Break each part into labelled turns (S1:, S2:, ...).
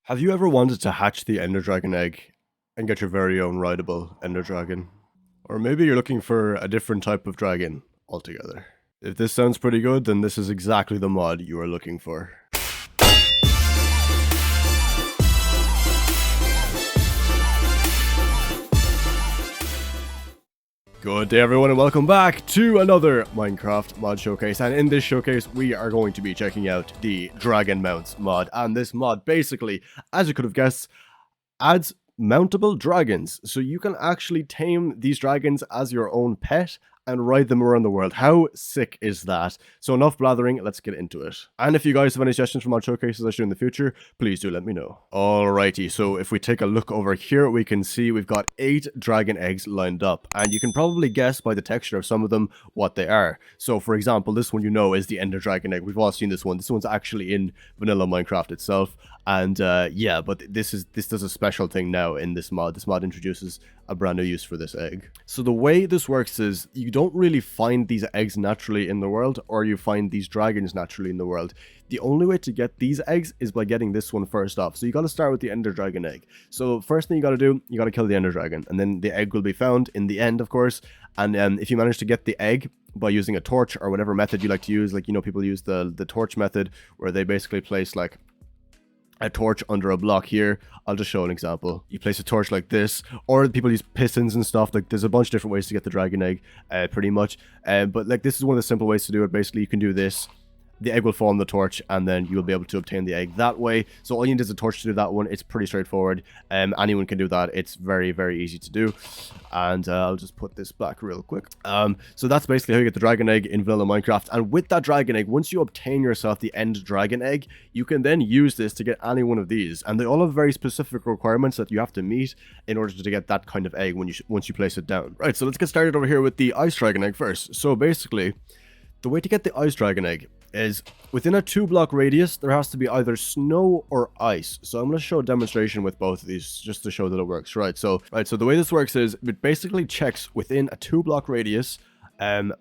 S1: Have you ever wanted to hatch the Ender Dragon egg and get your very own rideable Ender Dragon? Or maybe you're looking for a different type of dragon altogether. If this sounds pretty good, then this is exactly the mod you are looking for. Good day everyone and welcome back to another Minecraft mod showcase, and in this showcase we are going to be checking out the Dragon Mounts mod. And this mod basically, as you could have guessed, adds mountable dragons, so you can actually tame these dragons as your own pet and ride them around the world. How sick is that? So enough blathering, let's get into it. And if you guys have any suggestions for mod showcases I should do in the future, please do let me know. Alrighty, so if we take a look over here, we can see we've got 8 dragon eggs lined up, and you can probably guess by the texture of some of them what they are. So for example, this one is the Ender Dragon egg. We've all seen this one. This one's actually in vanilla Minecraft itself, and yeah, but this does a special thing now in this mod. This mod introduces a brand new use for this egg. So the way this works is you don't really find these eggs naturally in the world, or you find these dragons naturally in the world. The only way to get these eggs is by getting this one first off. So you got to start with the Ender Dragon egg. So first thing you got to do, you got to kill the Ender Dragon, and then the egg will be found in the end, of course. And if you manage to get the egg by using a torch or whatever method you like to use, like, you know, people use the torch method where they basically place like a torch under a block here. I'll just show an example. You place a torch like this, or people use pistons and stuff. Like, there's a bunch of different ways to get the dragon egg, pretty much. But like, this is one of the simple ways to do it. Basically, you can do this. The egg will fall on the torch, and then you'll be able to obtain the egg that way. So all you need is a torch to do that one. It's pretty straightforward. Anyone can do that. It's very, very easy to do. And I'll just put this back real quick. So that's basically how you get the dragon egg in vanilla Minecraft. And with that dragon egg, once you obtain yourself the End Dragon egg, you can then use this to get any one of these. And they all have very specific requirements that you have to meet in order to get that kind of egg once you place it down. Right, so let's get started over here with the Ice Dragon egg first. So basically, the way to get the Ice Dragon egg is within a 2-block radius, there has to be either snow or ice. So I'm going to show a demonstration with both of these just to show that it works. Right, so the way this works is it basically checks within a 2-block radius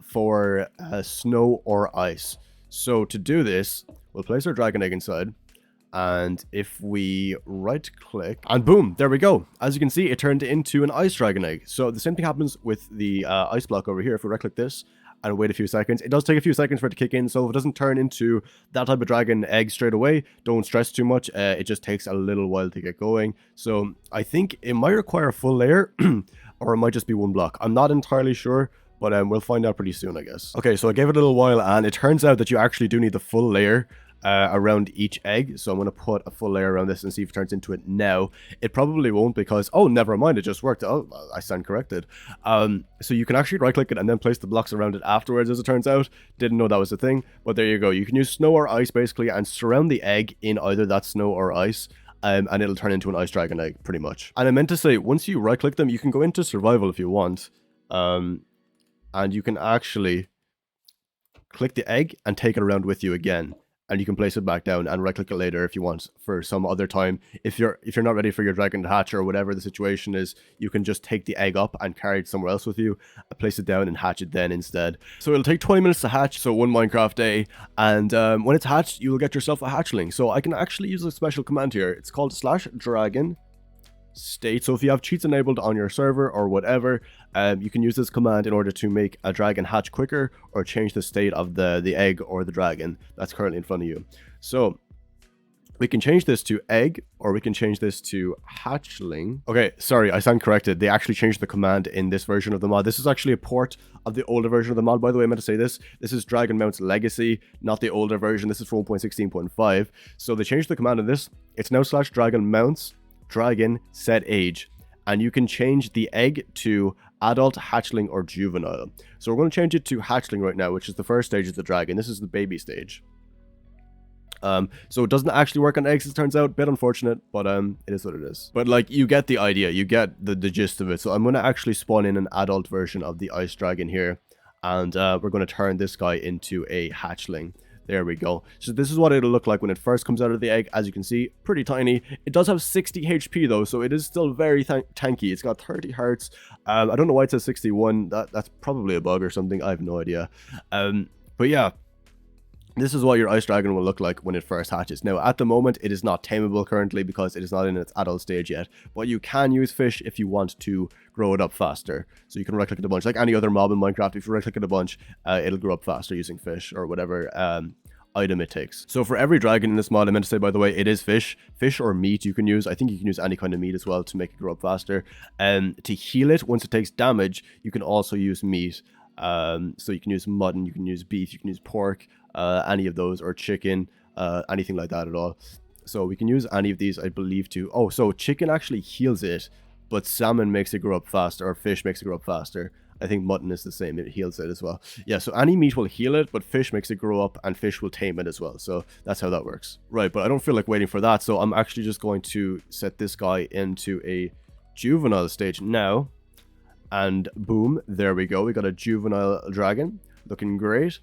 S1: for snow or ice. So to do this, we'll place our dragon egg inside. And if we right click, and boom, there we go. As you can see, it turned into an Ice Dragon egg. So the same thing happens with the ice block over here. If we right click this and wait a few seconds, it does take a few seconds for it to kick in. So if it doesn't turn into that type of dragon egg straight away, don't stress too much. It just takes a little while to get going. So I think it might require a full layer or it might just be 1 block. I'm not entirely sure, but we'll find out pretty soon, I guess. Okay, so I gave it a little while, and it turns out that you actually do need the full layer around each egg. So I'm going to put a full layer around this and see if it turns into it now. It probably won't, because, oh, never mind, it just worked. Oh, I stand corrected. So you can actually right click it and then place the blocks around it afterwards, as it turns out. Didn't know that was a thing, but there you go. You can use snow or ice basically and surround the egg in either that snow or ice. And it'll turn into an Ice Dragon egg pretty much. And I meant to say, once you right click them, you can go into survival if you want. And you can actually click the egg and take it around with you again. And you can place it back down and right click it later if you want for some other time. If you're not ready for your dragon to hatch or whatever the situation is, you can just take the egg up and carry it somewhere else with you, place it down and hatch it then instead. So it'll take 20 minutes to hatch, so 1 Minecraft day. And when it's hatched, you'll get yourself a hatchling. So I can actually use a special command here. It's called /dragon state. So if you have cheats enabled on your server or whatever, you can use this command in order to make a dragon hatch quicker or change the state of the egg or the dragon that's currently in front of you. So we can change this to egg, or we can change this to hatchling. Okay, sorry, I stand corrected. They actually changed the command in this version of the mod. This is actually a port of the older version of the mod, by the way. I meant to say this. This is Dragon Mounts Legacy, not the older version. This is from 1.16.5. So they changed the command in this. It's now /dragon mounts dragon set age, and you can change the egg to adult, hatchling, or juvenile. So we're going to change it to hatchling right now, which is the first stage of the dragon. This is the baby stage. So it doesn't actually work on eggs, it turns out. Bit unfortunate, but it is what it is. But like, you get the idea, you get the gist of it. So I'm going to actually spawn in an adult version of the Ice Dragon here, and we're going to turn this guy into a hatchling. There we go. So this is what it'll look like when it first comes out of the egg. As you can see, pretty tiny. It does have 60 HP though, so it is still very tanky. It's got 30 hearts. I don't know why it says 61. That's probably a bug or something. I have no idea. But yeah, This is what your ice dragon will look like when it first hatches. Now, at the moment, it is not tameable currently because it is not in its adult stage yet. But you can use fish if you want to grow it up faster. So you can right-click it a bunch. Like any other mob in Minecraft, if you right-click it a bunch, it'll grow up faster using fish or whatever item it takes. So for every dragon in this mod, I meant to say, by the way, it is fish. Fish or meat you can use. I think you can use any kind of meat as well to make it grow up faster. And to heal it, once it takes damage, you can also use meat. So you can use mutton, you can use beef, you can use pork, any of those, or chicken, anything like that at all. So we can use any of these, I believe, to... Oh, so chicken actually heals it, but salmon makes it grow up faster, or fish makes it grow up faster. I think mutton is the same, it heals it as well. Yeah, so any meat will heal it, but fish makes it grow up, and fish will tame it as well. So that's how that works. Right, but I don't feel like waiting for that, so I'm actually just going to set this guy into a juvenile stage now. And boom, there we go. We got a juvenile dragon, looking great.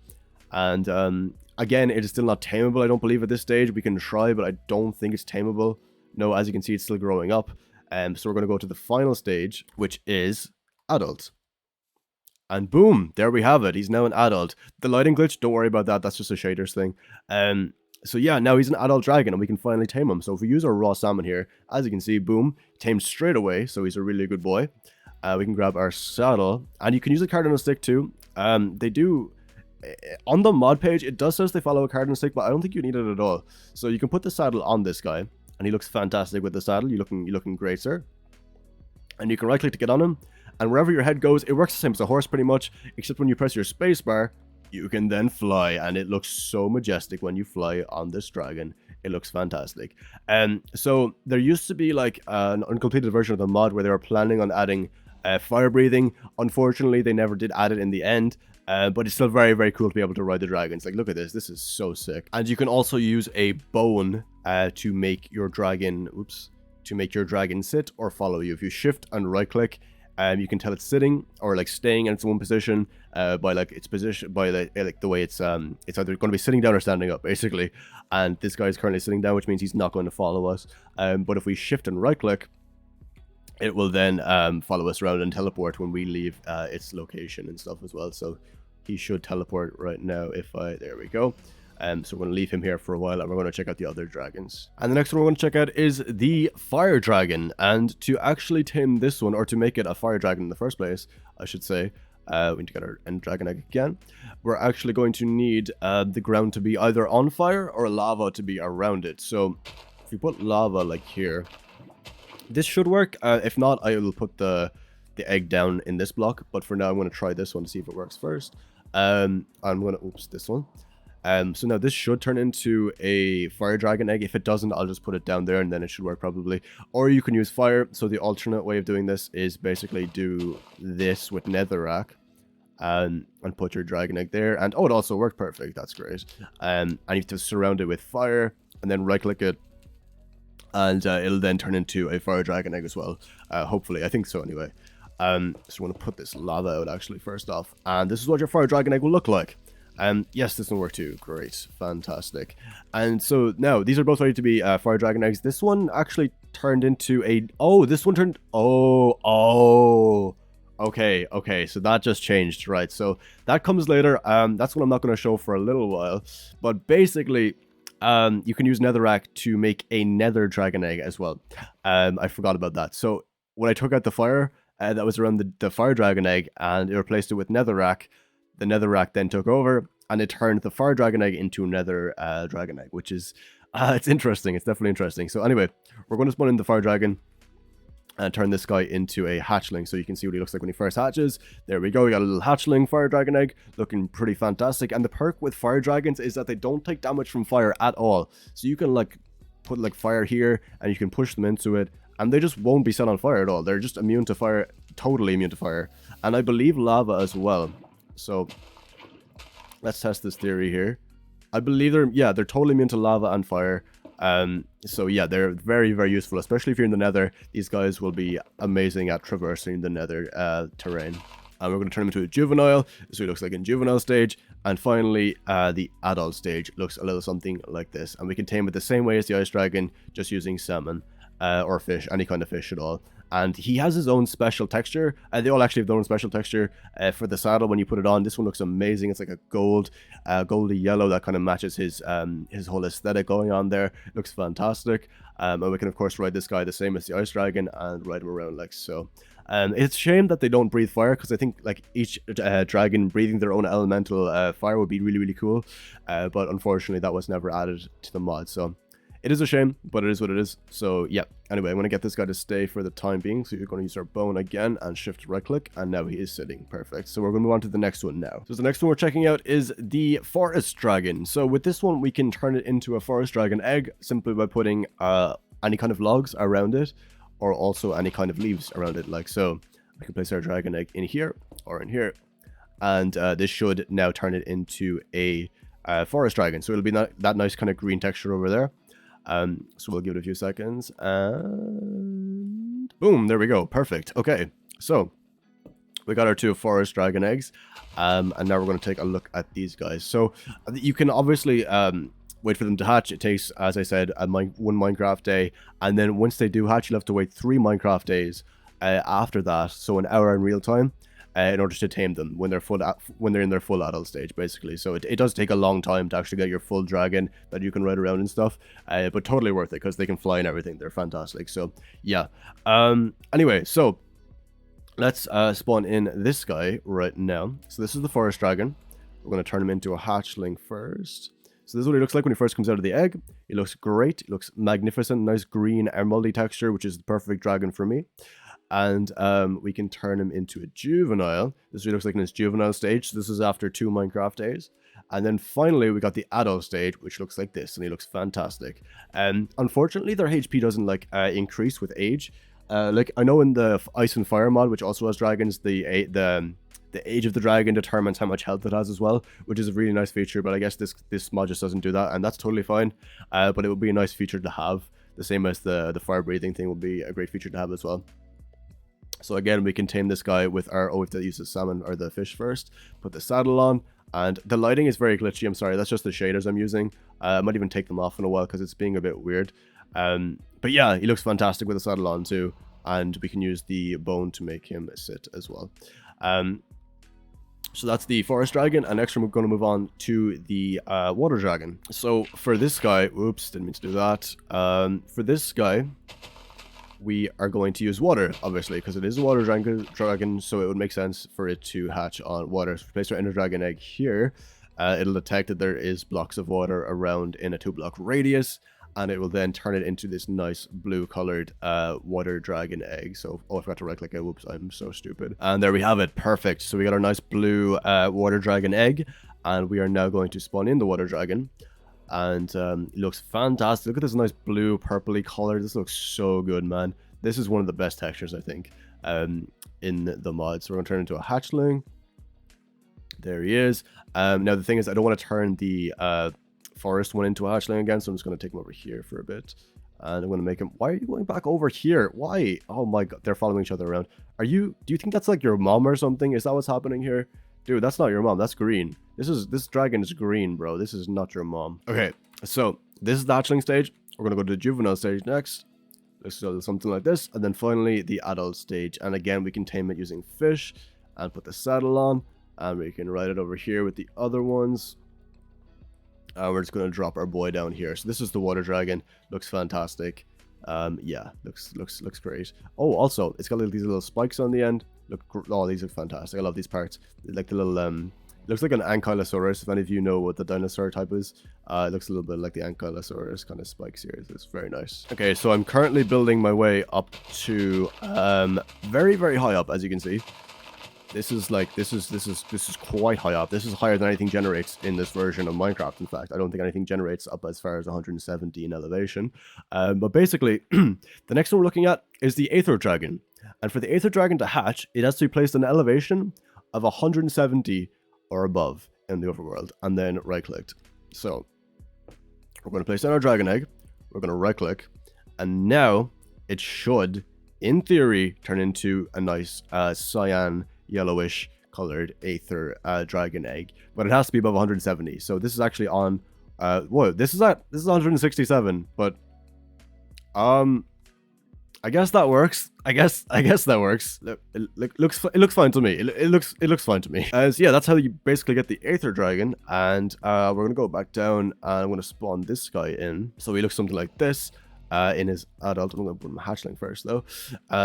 S1: And again, it is still not tameable, I don't believe, at this stage. We can try, but I don't think it's tameable. No, as you can see, it's still growing up. So we're going to go to the final stage, which is adult. And boom, there we have it. He's now an adult. The lighting glitch, don't worry about that. That's just a shaders thing. So yeah, now he's an adult dragon and we can finally tame him. So if we use our raw salmon here, as you can see, boom, tamed straight away. So he's a really good boy. We can grab our saddle, and you can use a card on a stick too. They do, on the mod page, it does says they follow a card on a stick, but I don't think you need it at all. So you can put the saddle on this guy, and he looks fantastic with the saddle. You're looking great, sir. And you can right click to get on him, and wherever your head goes, it works the same as a horse pretty much, except when you press your spacebar, you can then fly, and it looks so majestic when you fly on this dragon. It looks fantastic. So there used to be like an uncompleted version of the mod where they were planning on adding fire breathing. Unfortunately, they never did add it in the end. But it's still very, very cool to be able to ride the dragons. Like, look at this. This is so sick. And you can also use a bone to make your dragon, sit or follow you. If you shift and right click, you can tell it's sitting or like staying in its own position by like its position, by like the way it's either going to be sitting down or standing up, basically. And this guy is currently sitting down, which means he's not going to follow us. But if we shift and right click, it will then follow us around and teleport when we leave its location and stuff as well. So he should teleport right now there we go. So we're going to leave him here for a while, and we're going to check out the other dragons. And the next one we're going to check out is the fire dragon. And to actually tame this one, or to make it a fire dragon in the first place, I should say, we need to get our end dragon egg again. We're actually going to need the ground to be either on fire or lava to be around it. So if we put lava like here, this should work. If not, I will put the egg down in this block. But for now, I'm going to try this one to see if it works first. I'm going to, this one. So now this should turn into a fire dragon egg. If it doesn't, I'll just put it down there and then it should work probably. Or you can use fire. So the alternate way of doing this is basically do this with netherrack and put your dragon egg there. And oh, it also worked perfect. That's great. And you have to surround it with fire and then right click it. And it'll then turn into a fire dragon egg as well. Hopefully, I think so anyway. So I'm going to put this lava out actually first off. And this is what your fire dragon egg will look like. Yes, this one worked too. Great. Fantastic. And so now, these are both ready to be fire dragon eggs. This one actually turned into a... Oh, this one turned... Oh. Okay. So that just changed, right? So that comes later. That's what I'm not going to show for a little while. But basically... you can use netherrack to make a nether dragon egg as well. I forgot about that. So when I took out the fire that was around the fire dragon egg and it replaced it with netherrack, the netherrack then took over and it turned the fire dragon egg into a nether dragon egg, which is it's interesting. It's definitely interesting. So anyway, we're going to spawn in the fire dragon and turn this guy into a hatchling so you can see what he looks like when he first hatches. There we go, we got a little hatchling fire dragon egg looking pretty fantastic. And the perk with fire dragons is that they don't take damage from fire at all. So you can like put like fire here and you can push them into it and they just won't be set on fire at all. They're just immune to fire, totally immune to fire. And I believe lava as well. So let's test this theory here. I believe they're totally immune to lava and fire. So yeah, they're very, very useful, especially if you're in the nether. These guys will be amazing at traversing the nether terrain. And we're going to turn him into a juvenile, so he looks like in juvenile stage. And finally, the adult stage looks a little something like this. And we can tame it the same way as the ice dragon, just using salmon. or fish, any kind of fish at all. And he has his own special texture. They all actually have their own special texture for the saddle when you put it on. This one looks amazing. It's like a goldy yellow that kind of matches his whole aesthetic going on there. It looks fantastic. And we can of course ride this guy the same as the ice dragon and ride him around like so. It's a shame that they don't breathe fire, because I think like each dragon breathing their own elemental fire would be really, really cool. But unfortunately that was never added to the mod, so it is a shame, but it is what it is. So yeah, anyway, I'm going to get this guy to stay for the time being. So you're going to use our bone again and shift right click, and now he is sitting. Perfect. So we're going to move on to the next one now. So the next one we're checking out is the forest dragon. So with this one, we can turn it into a forest dragon egg simply by putting any kind of logs around it, or also any kind of leaves around it, like so. We can place our dragon egg in here or in here, and this should now turn it into a forest dragon. So it'll be that nice kind of green texture over there. So we'll give it a few seconds, and boom, there we go. Perfect. Okay, so we got our 2 forest dragon eggs, and now we're going to take a look at these guys. So you can obviously wait for them to hatch. It takes, as I said, one Minecraft day, and then once they do hatch, you'll have to wait 3 Minecraft days after that, so an hour in real time, in order to tame them when they're in their full adult stage, basically. So it does take a long time to actually get your full dragon that you can ride around and stuff, but totally worth it because they can fly and everything. They're fantastic. So yeah. Anyway, so let's spawn in this guy right now. So this is the forest dragon. We're going to turn him into a hatchling first. So this is what he looks like when he first comes out of the egg. He looks great. He looks magnificent. Nice green emeraldy texture, which is the perfect dragon for me. And we can turn him into a juvenile. This is what he looks like in his juvenile stage. So this is after 2 Minecraft days. And then finally, we got the adult stage, which looks like this, and he looks fantastic. Unfortunately, their HP doesn't like increase with age. Like I know in the Ice and Fire mod, which also has dragons, the age of the dragon determines how much health it has as well, which is a really nice feature. But I guess this mod just doesn't do that, and that's totally fine. But it would be a nice feature to have, the same as the fire breathing thing would be a great feature to have as well. So again, we can tame this guy with our, we have to use the salmon or the fish first, put the saddle on, and the lighting is very glitchy. I'm sorry, that's just the shaders I'm using. I might even take them off in a while because it's being a bit weird. But yeah, he looks fantastic with the saddle on too, and we can use the bone to make him sit as well. So that's the forest dragon, and next we're going to move on to the water dragon. So for this guy, oops, didn't mean to do that. For this guy, we are going to use water, obviously, because it is a water dragon, so it would make sense for it to hatch on water. So place our inner dragon egg here. It'll detect that there is blocks of water around in a 2-block radius, and it will then turn it into this nice blue colored water dragon egg. So, oh, I forgot to right click it. Whoops, I'm so stupid. And there we have it. Perfect. So we got our nice blue water dragon egg, and we are now going to spawn in the water dragon. And it looks fantastic. Look at this nice blue purpley color. This looks so good, man. This is one of the best textures, I think, in the mod. So we're going to turn into a hatchling. There he is. Now the thing is, I don't want to turn the forest one into a hatchling again, so I'm just going to take him over here for a bit. And I'm going to make him... Why are you going back over here? Why? Oh my god, they're following each other around. Do you think that's like your mom or something? Is that what's happening here? Dude, that's not your mom. That's green. This dragon is green, bro. This is not your mom. Okay, so this is the hatchling stage. We're gonna go to the juvenile stage next. Let's do something like this, and then finally the adult stage. And again, we can tame it using fish and put the saddle on, and we can ride it over here with the other ones. And we're just gonna drop our boy down here. So this is the water dragon. Looks fantastic. Yeah, looks great. Oh, also, it's got these little spikes on the end. Look, oh, these look fantastic. I love these parts. Like the little it looks like an ankylosaurus. If any of you know what the dinosaur type is, it looks a little bit like the ankylosaurus kind of spikes here. It's very nice. Okay, so I'm currently building my way up to very, very high up, as you can see. This is quite high up. This is higher than anything generates in this version of Minecraft. In fact, I don't think anything generates up as far as 170 in elevation. But basically, the next one we're looking at is the aether dragon. And for the aether dragon to hatch, it has to be placed in an elevation of 170 or above in the overworld, and then right-clicked. So we're going to place down our dragon egg. We're going to right-click, and now it should, in theory, turn into a nice cyan yellowish colored aether dragon egg, but it has to be above 170. So this is actually on whoa, this is 167, but I guess that works. I guess that works. It looks fine to me. It looks fine to me. So yeah, that's how you basically get the Aether Dragon. And we're gonna go back down, and I'm gonna spawn this guy in. So he looks something like this. In his adult, I'm gonna put him hatchling first though.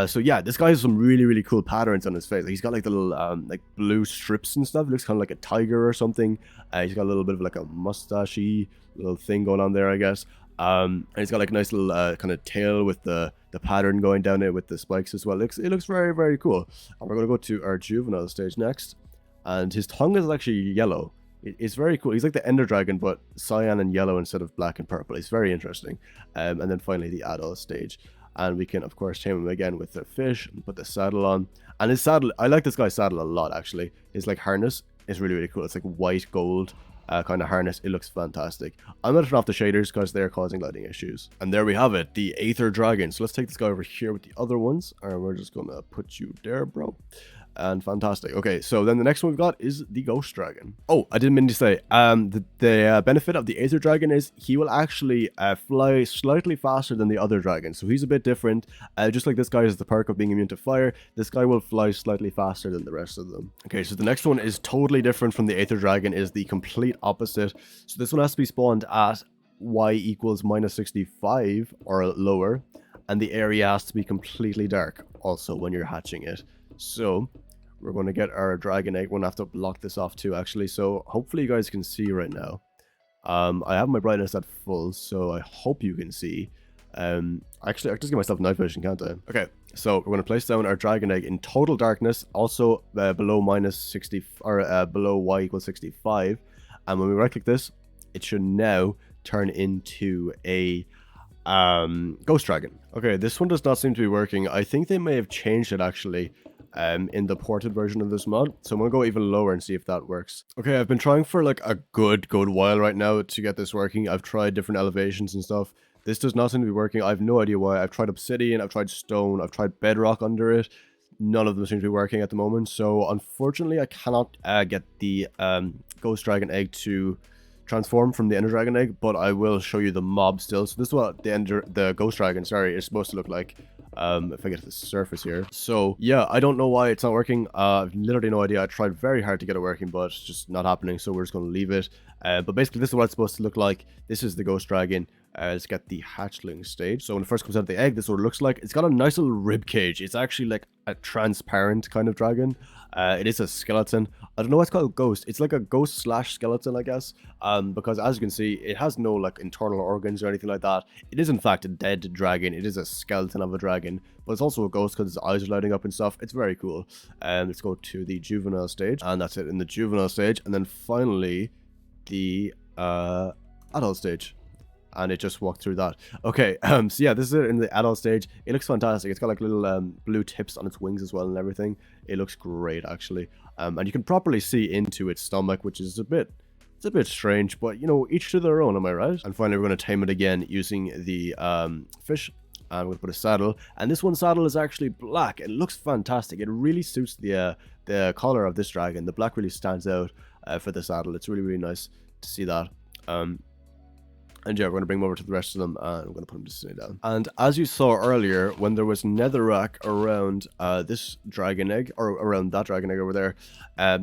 S1: So yeah, this guy has some really cool patterns on his face. Like, he's got like the little like blue strips and stuff. It looks kind of like a tiger or something. He's got a little bit of like a mustachy little thing going on there, I guess. And he's got like a nice little kind of tail with the pattern going down it with the spikes as well. It looks very cool. And we're gonna go to our juvenile stage next, and his tongue is actually yellow. It's very cool. He's like the Ender Dragon, but cyan and yellow instead of black and purple. It's very interesting. And then finally the adult stage. And we can, of course, tame him again with the fish and put the saddle on. And his saddle, I like this guy's saddle a lot, actually. His, like, harness is really cool. It's like white gold kind of harness. It looks fantastic. I'm going to turn off the shaders because they're causing lighting issues. And there we have it, the Aether Dragon. So let's take this guy over here with the other ones. And we're just going to put you there, bro. And fantastic. Okay, so then the next one we've got is the Ghost Dragon. Oh, I didn't mean to say, the benefit of the Aether Dragon is he will actually fly slightly faster than the other dragons. So he's a bit different. Just like this guy has the perk of being immune to fire, this guy will fly slightly faster than the rest of them. Okay, so the next one is totally different from the Aether Dragon, is the complete opposite. So this one has to be spawned at y equals -65 or lower, and the area has to be completely dark also when you're hatching it. So we're going to get our dragon egg. We're going to have to block this off too, actually. So hopefully you guys can see right now. I have my brightness at full, so I hope you can see. Actually, I can just give myself night vision, can't I? Okay, so we're going to place down our dragon egg in total darkness, also below -60 or below y equals 65. And when we right click this, it should now turn into a Ghost Dragon. Okay, this one does not seem to be working. I think they may have changed it actually. In the ported version of this mod. So I'm gonna go even lower and see if that works. Okay, I've been trying for like a good while right now to get this working. I've tried different elevations and stuff. This does not seem to be working. I have no idea why. I've tried obsidian, I've tried stone, I've tried bedrock under it. None of them seem to be working at the moment. So unfortunately, I cannot get the Ghost Dragon egg to transform from the Ender Dragon egg, but I will show you the mob still. So this is what the Ghost Dragon, sorry, is supposed to look like. If I get to the surface here. So yeah, I don't know why it's not working. I've literally no idea. I tried very hard to get it working, but it's just not happening. So we're just going to leave it. But basically this is what it's supposed to look like. This is the Ghost Dragon. Let's get the hatchling stage. So when it first comes out of the egg, this is what it looks like. It's got a nice little rib cage. It's actually like a transparent kind of dragon. It is a skeleton. I don't know why it's called ghost. It's like a ghost slash skeleton, I guess. Because as you can see, it has no like internal organs or anything like that. It is in fact a dead dragon. It is a skeleton of a dragon, but it's also a ghost because its eyes are lighting up and stuff. It's very cool. Let's go to the juvenile stage, and that's it in the juvenile stage, and then finally the adult stage. And it just walked through that. Okay, so yeah, this is it in the adult stage. It looks fantastic. It's got like little blue tips on its wings as well and everything. It looks great, actually. And you can properly see into its stomach, which is it's a bit strange, but you know, each to their own, am I right? And finally, we're going to tame it again using the fish. And we're going to put a saddle. And this one's saddle is actually black. It looks fantastic. It really suits the color of this dragon. The black really stands out for the saddle. It's really nice to see that. And yeah, we're going to bring them over to the rest of them, and we're going to put them to stay down. And as you saw earlier, when there was netherrack around this dragon egg, or around that dragon egg over there,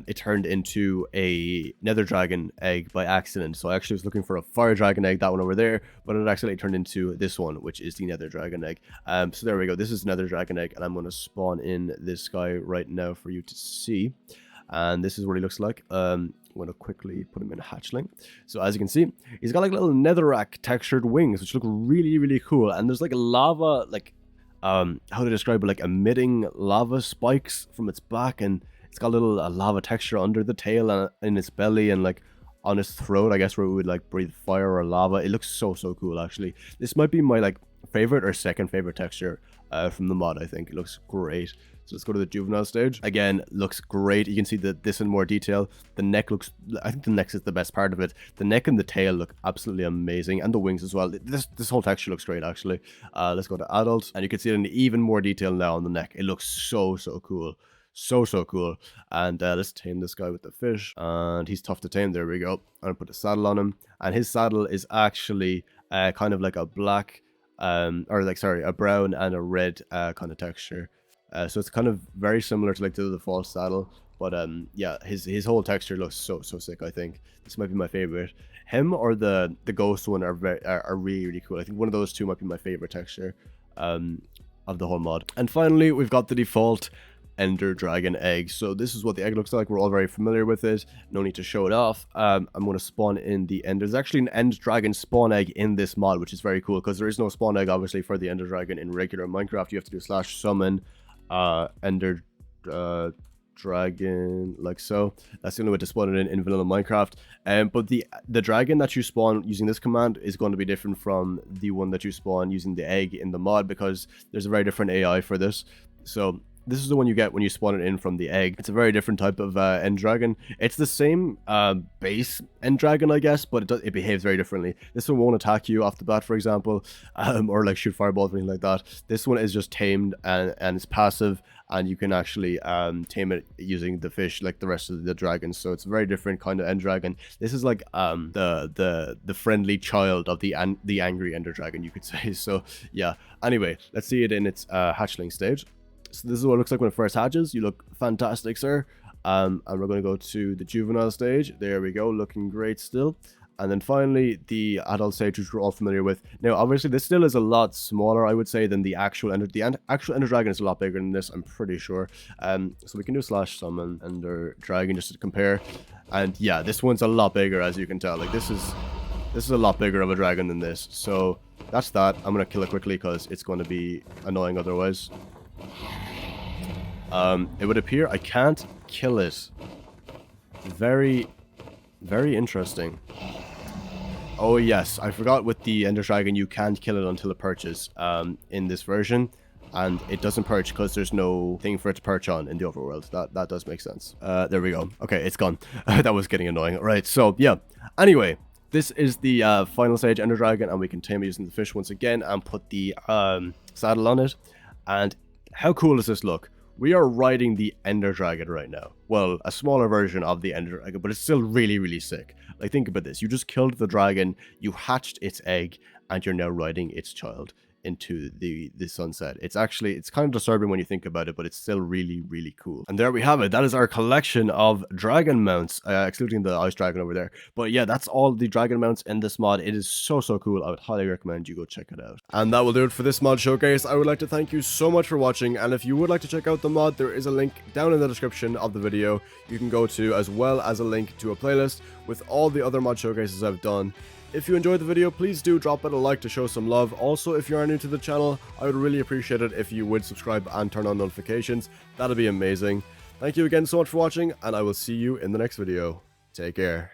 S1: it turned into a nether dragon egg by accident. So I actually was looking for a fire dragon egg, that one over there, but it actually turned into this one, which is the nether dragon egg. So there we go. This is nether dragon egg, and I'm going to spawn in this guy right now for you to see. And this is what he looks like. I'm going to quickly put him in hatchling. So as you can see, he's got like little netherrack textured wings, which look really cool. And there's like a lava, like, how to describe it, like emitting lava spikes from its back. And it's got a little lava texture under the tail and in its belly and like on its throat, I guess, where it would like breathe fire or lava. It looks so cool, actually. This might be my like favorite or second favorite texture from the mod, I think. It looks great. So let's go to the juvenile stage. Again, looks great. You can see this in more detail. The neck looks, I think the neck is the best part of it. The neck and the tail look absolutely amazing, and the wings as well. This whole texture looks great, actually. Let's go to adult, and you can see it in even more detail now on the neck. It looks so cool. So cool. And let's tame this guy with the fish, and he's tough to tame. There we go. I'm gonna put a saddle on him, and his saddle is actually kind of like a black or like, sorry, a brown and a red kind of texture. So it's kind of very similar to like the default saddle, but yeah, his whole texture looks so sick. I think this might be my favorite. Him or the ghost one are really cool. I think one of those two might be my favorite texture of the whole mod. And finally, we've got the default Ender Dragon egg. So this is what the egg looks like. We're all very familiar with it. No need to show it off. I'm going to spawn in the Ender. There's actually an End Dragon spawn egg in this mod, which is very cool because there is no spawn egg, obviously, for the Ender Dragon in regular Minecraft. You have to do /summon Ender Dragon, like so. That's the only way to spawn it in vanilla Minecraft. But the dragon that you spawn using this command is going to be different from the one that you spawn using the egg in the mod, because there's a very different AI for this. So this is the one you get when you spawn it in from the egg. It's a very different type of end dragon. It's the same base end dragon, I guess, but it behaves very differently. This one won't attack you off the bat, for example, or like shoot fireballs or anything like that. This one is just tamed and it's passive, and you can actually tame it using the fish like the rest of the dragons. So it's a very different kind of end dragon. This is like the friendly child of the angry ender dragon, you could say. So yeah. Anyway, let's see it in its hatchling stage. So this is what it looks like when it first hatches. You look fantastic, sir. And we're going to go to the juvenile stage. There we go, looking great still. And then finally, the adult stage, which we're all familiar with. Now, obviously, this still is a lot smaller, I would say, than the actual Ender. The actual Ender Dragon is a lot bigger than this, I'm pretty sure. So we can do /summon Ender Dragon just to compare. And yeah, this one's a lot bigger, as you can tell. Like, this is a lot bigger of a dragon than this. So that's that. I'm going to kill it quickly because it's going to be annoying otherwise. It would appear I can't kill it. Very interesting. Oh yes, I forgot with the Ender Dragon you can't kill it until it perches in this version, and it doesn't perch because there's no thing for it to perch on in the overworld. That does make sense. There we go. Okay, it's gone. That was getting annoying. Right, so yeah. Anyway, this is the final stage Ender Dragon, and we can tame it using the fish once again and put the saddle on it. And how cool does this look? We are riding the Ender Dragon right now. Well, a smaller version of the Ender Dragon, but it's still really sick. Like, think about this. You just killed the dragon, you hatched its egg, and you're now riding its child into the sunset. It's kind of disturbing when you think about it, but it's still really cool. And there we have it. That is our collection of dragon mounts, excluding the ice dragon over there. But yeah, that's all the dragon mounts in this mod. It is so cool. I would highly recommend you go check it out. And that will do it for this mod showcase. I would like to thank you so much for watching, and if you would like to check out the mod, there is a link down in the description of the video you can go to, as well as a link to a playlist with all the other mod showcases I've done. If you enjoyed the video, please do drop it a like to show some love. Also, if you are new to the channel, I would really appreciate it if you would subscribe and turn on notifications. That'd be amazing. Thank you again so much for watching, and I will see you in the next video. Take care.